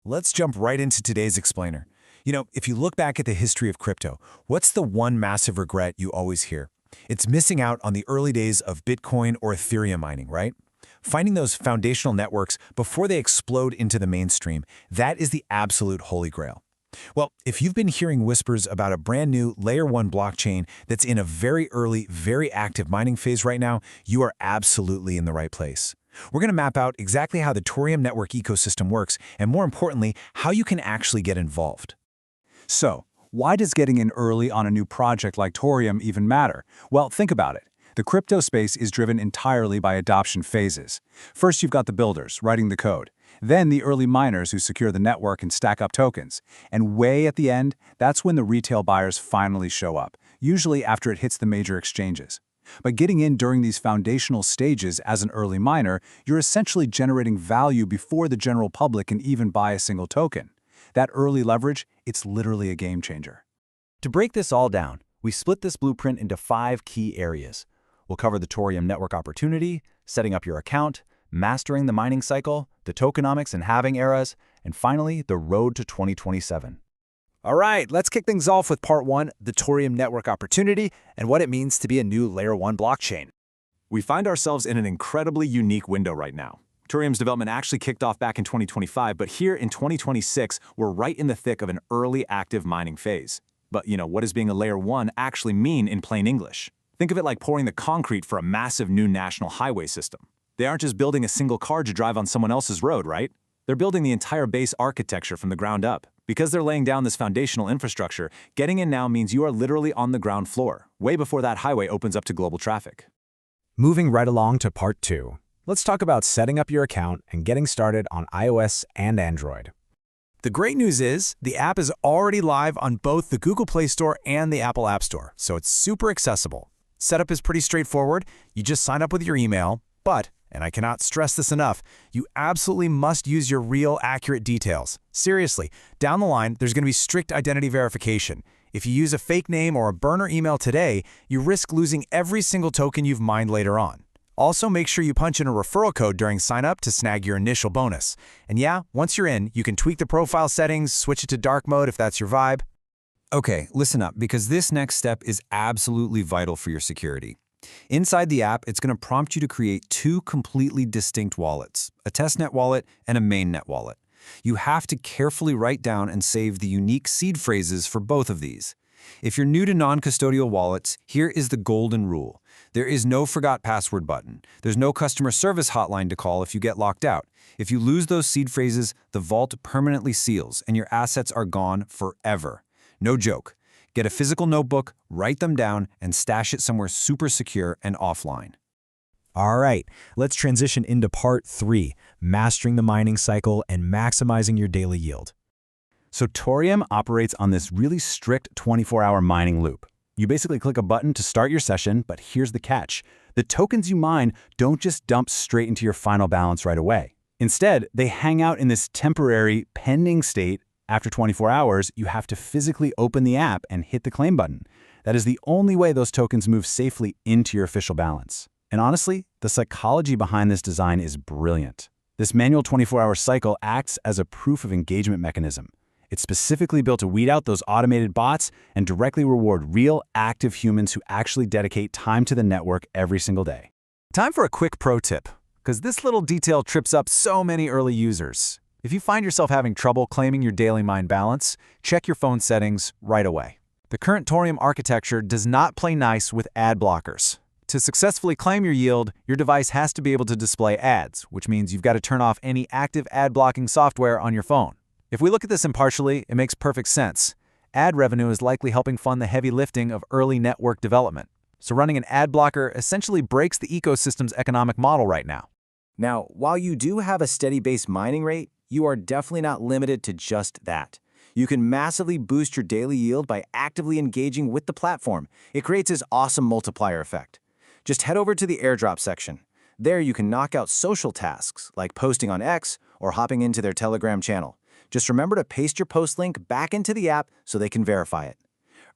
Let's jump right into today's explainer. If you look back at the history of crypto, what's the one massive regret you always hear? It's missing out on the early days of Bitcoin or Ethereum mining, right? Finding those foundational networks before they explode into the mainstream, that is the absolute holy grail. Well, if you've been hearing whispers about a brand new Layer 1 blockchain that's in a very early, very active mining phase right now, you are absolutely in the right place. We're going to map out exactly how the Torium network ecosystem works, and more importantly, how you can actually get involved. So, why does getting in early on a new project like Torium even matter? Well, think about it. The crypto space is driven entirely by adoption phases. First, you've got the builders writing the code. Then the early miners who secure the network and stack up tokens. And way at the end, that's when the retail buyers finally show up, usually after it hits the major exchanges. By getting in during these foundational stages as an early miner, you're essentially generating value before the general public can even buy a single token. That early leverage, it's literally a game changer. To break this all down, we split this blueprint into 5 key areas. We'll cover the Torium network opportunity, setting up your account, mastering the mining cycle, the tokenomics and halving eras, and finally, the road to 2027. All right, let's kick things off with part 1, the Torium network opportunity and what it means to be a new Layer 1 blockchain. We find ourselves in an incredibly unique window right now. Torium's development actually kicked off back in 2025, but here in 2026, we're right in the thick of an early active mining phase. But what does being a Layer 1 actually mean in plain English? Think of it like pouring the concrete for a massive new national highway system. They aren't just building a single car to drive on someone else's road, right? They're building the entire base architecture from the ground up. Because they're laying down this foundational infrastructure, getting in now means you are literally on the ground floor, way before that highway opens up to global traffic. Moving right along to part 2. Let's talk about setting up your account and getting started on iOS and Android. The great news is, the app is already live on both the Google Play Store and the Apple App Store, so it's super accessible. Setup is pretty straightforward. You just sign up with your email, but, and I cannot stress this enough, you absolutely must use your real, accurate details. Seriously, down the line, there's going to be strict identity verification. If you use a fake name or a burner email today, you risk losing every single token you've mined later on. Also, make sure you punch in a referral code during sign-up to snag your initial bonus. And yeah, once you're in, you can tweak the profile settings, switch it to dark mode if that's your vibe. Okay, listen up, because this next step is absolutely vital for your security. Inside the app, it's going to prompt you to create 2 completely distinct wallets, a testnet wallet and a mainnet wallet. You have to carefully write down and save the unique seed phrases for both of these. If you're new to non-custodial wallets, here is the golden rule. There is no forgot password button. There's no customer service hotline to call if you get locked out. If you lose those seed phrases, the vault permanently seals and your assets are gone forever. No joke. Get a physical notebook, write them down, and stash it somewhere super secure and offline. All right, let's transition into part 3, mastering the mining cycle and maximizing your daily yield. So Torium operates on this really strict 24-hour mining loop. You basically click a button to start your session, but here's the catch. The tokens you mine don't just dump straight into your final balance right away. Instead, they hang out in this temporary, pending state. After 24 hours, you have to physically open the app and hit the claim button. That is the only way those tokens move safely into your official balance. And honestly, the psychology behind this design is brilliant. This manual 24-hour cycle acts as a proof of engagement mechanism. It's specifically built to weed out those automated bots and directly reward real, active humans who actually dedicate time to the network every single day. Time for a quick pro tip, because this little detail trips up so many early users. If you find yourself having trouble claiming your daily mine balance, check your phone settings right away. The current Torium architecture does not play nice with ad blockers. To successfully claim your yield, your device has to be able to display ads, which means you've got to turn off any active ad blocking software on your phone. If we look at this impartially, it makes perfect sense. Ad revenue is likely helping fund the heavy lifting of early network development. So running an ad blocker essentially breaks the ecosystem's economic model right now. Now, while you do have a steady base mining rate, you are definitely not limited to just that. You can massively boost your daily yield by actively engaging with the platform. It creates this awesome multiplier effect. Just head over to the airdrop section. There you can knock out social tasks like posting on X or hopping into their Telegram channel. Just remember to paste your post link back into the app so they can verify it.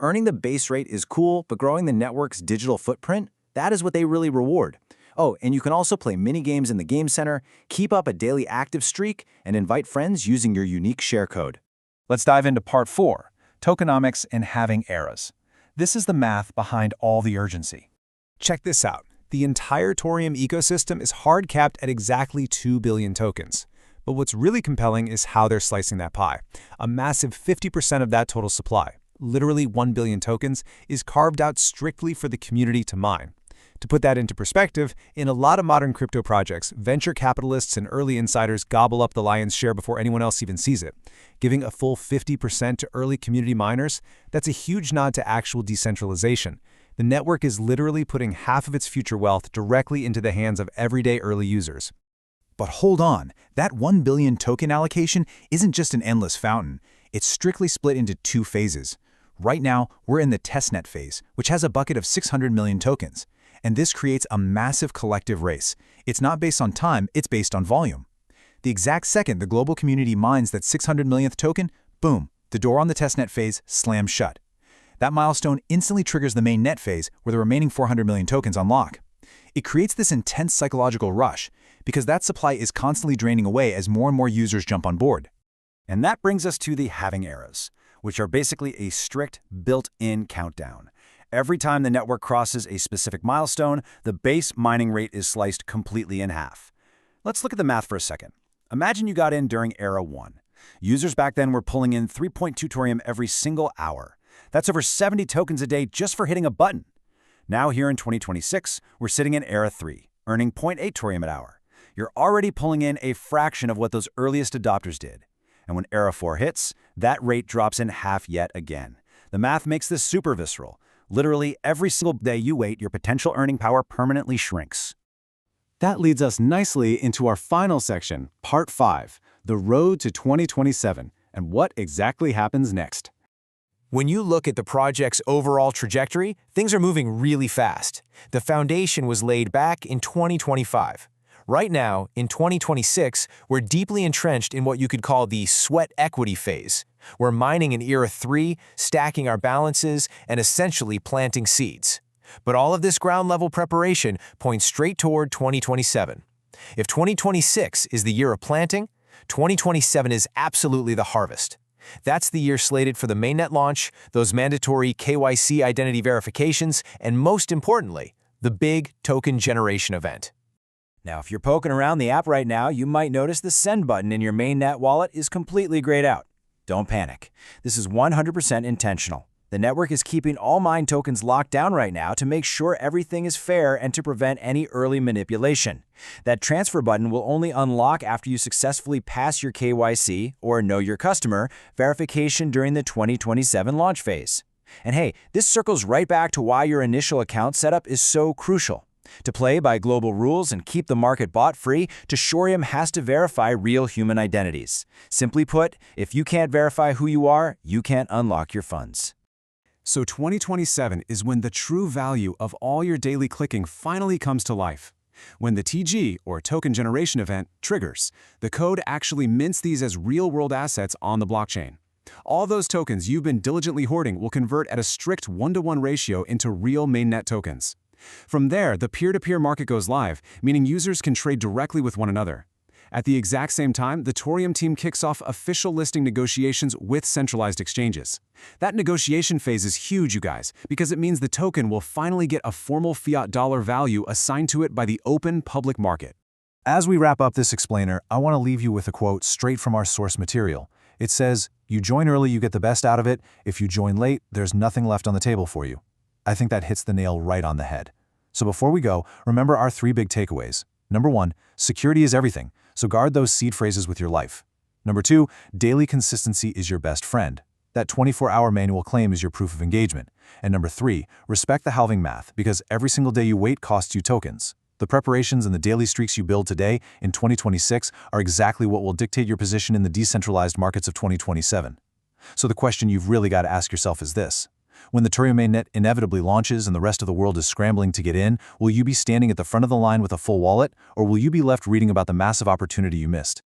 Earning the base rate is cool, but growing the network's digital footprint, that is what they really reward. Oh, and you can also play mini games in the Game Center, keep up a daily active streak, and invite friends using your unique share code. Let's dive into Part 4, Tokenomics and Halving Eras. This is the math behind all the urgency. Check this out. The entire Torium ecosystem is hard-capped at exactly 2 billion tokens. But what's really compelling is how they're slicing that pie. A massive 50% of that total supply, literally 1 billion tokens, is carved out strictly for the community to mine. To put that into perspective, in a lot of modern crypto projects, venture capitalists and early insiders gobble up the lion's share before anyone else even sees it. Giving a full 50% to early community miners, that's a huge nod to actual decentralization. The network is literally putting half of its future wealth directly into the hands of everyday early users. But hold on, that 1 billion token allocation isn't just an endless fountain. It's strictly split into 2 phases. Right now, we're in the testnet phase, which has a bucket of 600 million tokens. And this creates a massive collective race. It's not based on time, it's based on volume. The exact second the global community mines that 600 millionth token, boom, the door on the testnet phase slams shut. That milestone instantly triggers the mainnet phase where the remaining 400 million tokens unlock. It creates this intense psychological rush because that supply is constantly draining away as more and more users jump on board. And that brings us to the halving eras, which are basically a strict built-in countdown. Every time the network crosses a specific milestone, the base mining rate is sliced completely in half. Let's look at the math for a second. Imagine you got in during Era 1. Users back then were pulling in 3.2 Torium every single hour. That's over 70 tokens a day just for hitting a button. Now here in 2026, we're sitting in Era 3, earning 0.8 Torium an hour. You're already pulling in a fraction of what those earliest adopters did. And when Era 4 hits, that rate drops in half yet again. The math makes this super visceral. Literally, every single day you wait, your potential earning power permanently shrinks. That leads us nicely into our final section, Part 5, the road to 2027, and what exactly happens next. When you look at the project's overall trajectory, things are moving really fast. The foundation was laid back in 2025. Right now, in 2026, we're deeply entrenched in what you could call the sweat equity phase. We're mining in Era 3, stacking our balances, and essentially planting seeds. But all of this ground-level preparation points straight toward 2027. If 2026 is the year of planting, 2027 is absolutely the harvest. That's the year slated for the mainnet launch, those mandatory KYC identity verifications, and most importantly, the big token generation event. Now, if you're poking around the app right now, you might notice the send button in your mainnet wallet is completely grayed out. Don't panic. This is 100% intentional. The network is keeping all mine tokens locked down right now to make sure everything is fair and to prevent any early manipulation. That transfer button will only unlock after you successfully pass your KYC, or Know Your Customer, verification during the 2027 launch phase. And hey, this circles right back to why your initial account setup is so crucial. To play by global rules and keep the market bot free, Torium has to verify real human identities. Simply put, if you can't verify who you are, you can't unlock your funds. So 2027 is when the true value of all your daily clicking finally comes to life. When the TG, or token generation event, triggers, the code actually mints these as real-world assets on the blockchain. All those tokens you've been diligently hoarding will convert at a strict 1-to-1 ratio into real mainnet tokens. From there, the peer-to-peer market goes live, meaning users can trade directly with one another. At the exact same time, the Torium team kicks off official listing negotiations with centralized exchanges. That negotiation phase is huge, you guys, because it means the token will finally get a formal fiat dollar value assigned to it by the open public market. As we wrap up this explainer, I want to leave you with a quote straight from our source material. It says, "You join early, you get the best out of it. If you join late, there's nothing left on the table for you." I think that hits the nail right on the head. So before we go, remember our 3 big takeaways. Number 1, security is everything, so guard those seed phrases with your life. Number 2, daily consistency is your best friend. That 24-hour manual claim is your proof of engagement. And number 3, respect the halving math, because every single day you wait costs you tokens. The preparations and the daily streaks you build today in 2026 are exactly what will dictate your position in the decentralized markets of 2027. So the question you've really got to ask yourself is this. When the Torium mainnet inevitably launches and the rest of the world is scrambling to get in, will you be standing at the front of the line with a full wallet, or will you be left reading about the massive opportunity you missed?